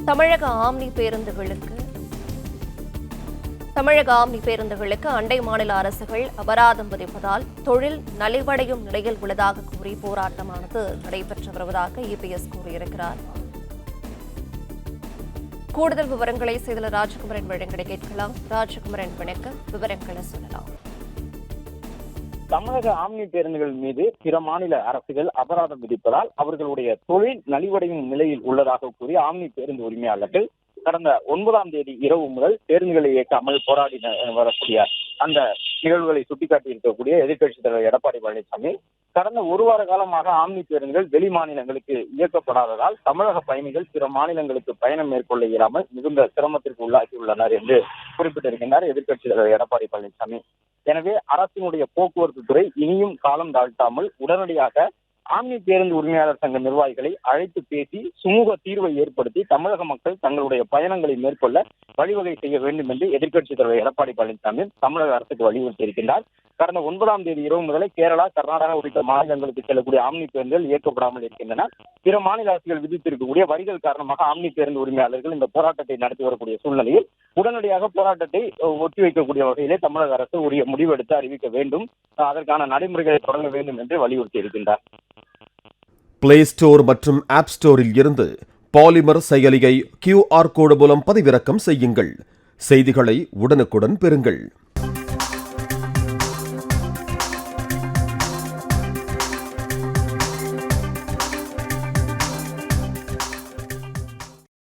தமிழக ஆம்னி பேருந்துகளுக்கு அண்டை மாநில அரசுகள் அபராதம் விதிப்பதால் தொழில் நலிவடையும் நிலையில் உள்ளதாக கூறி போராட்டமானது நடைபெற்று வருவதாக இபிஎஸ் கூறியிருக்கிறார். கூடுதல் விவரங்களை செய்தியாளர் ராஜகுமரன் வழங்க கேட்கலாம். ராஜகுமரன், வணக்கம். விவரங்களை சொல்லலாம். தமிழக ஆம்னி பேருந்துகள் மீது பிற மாநில அரசுகள் அபராதம் விதிப்பதால் அவர்களுடைய தொழில் நலிவடையும் நிலையில் உள்ளதாக கூறி ஆம்னி பேருந்து உரிமையாளர்கள் கடந்த 9ஆம் தேதி இரவு முதல் பேருந்துகளை இயக்காமல் போராடி வரக்கூடிய அந்த நிகழ்வுகளை சுட்டிக்காட்டி இருக்கக்கூடிய எதிர்க்கட்சித் தலைவர் எடப்பாடி பழனிசாமி, கடந்த ஒரு வார காலமாக ஆம்னி பேருந்துகள் வெளி மாநிலங்களுக்கு இயக்கப்படாததால் தமிழக பயணிகள் பிற மாநிலங்களுக்கு பயணம் மேற்கொள்ள இயலாமல் மிகுந்த சிரமத்திற்கு உள்ளாகியுள்ளனர் என்று குறிப்பிட்டிருக்கின்றார் எதிர்க்கட்சித் தலைவர் எடப்பாடி பழனிசாமி. எனவே அரசினுடைய போக்குவரத்து துறை இனியும் காலம் தாழ்த்தாமல் உடனடியாக ஆம்னி பேருந்து உரிமையாளர் சங்க நிர்வாகிகளை அழைத்து பேசி சுமூக தீர்வை ஏற்படுத்தி தமிழக மக்கள் தங்களுடைய பயணங்களை மேற்கொள்ள வழிவகை செய்ய வேண்டும் என்று எதிர்க்கட்சித் தலைவர் எடப்பாடி பழனிசாமி தமிழக அரசுக்கு வலியுறுத்தி இருக்கின்றார். கடந்த 9ஆம் தேதி இரவு முதலே கேரளா, கர்நாடகா உள்ளிட்ட மாநிலங்களுக்கு செல்லக்கூடிய ஆம்னி பேருந்துகள் இயக்கப்படாமல் இருக்கின்றன. பிற மாநில அரசுகள் விதித்திருக்கக்கூடிய வரிகள் காரணமாக ஆம்னி பேருந்து உரிமையாளர்கள் இந்த போராட்டத்தை நடத்தி வரக்கூடிய சூழ்நிலையில் உடனடியாக போராட்டத்தை ஒத்திவைக்கக்கூடிய வகையிலே தமிழக அரசு உரிய முடிவெடுத்து அறிவிக்க வேண்டும், அதற்கான நடைமுறைகளை தொடங்க வேண்டும் என்று வலியுறுத்தி இருக்கின்றார். பிளே ஸ்டோர் மற்றும் ஆப் ஸ்டோரில் இருந்து பாலிமர் செயலியை QR கோடு மூலம் பதிவிறக்கம் செய்யுங்கள். செய்திகளை உடனுக்குடன் பெறுங்கள்.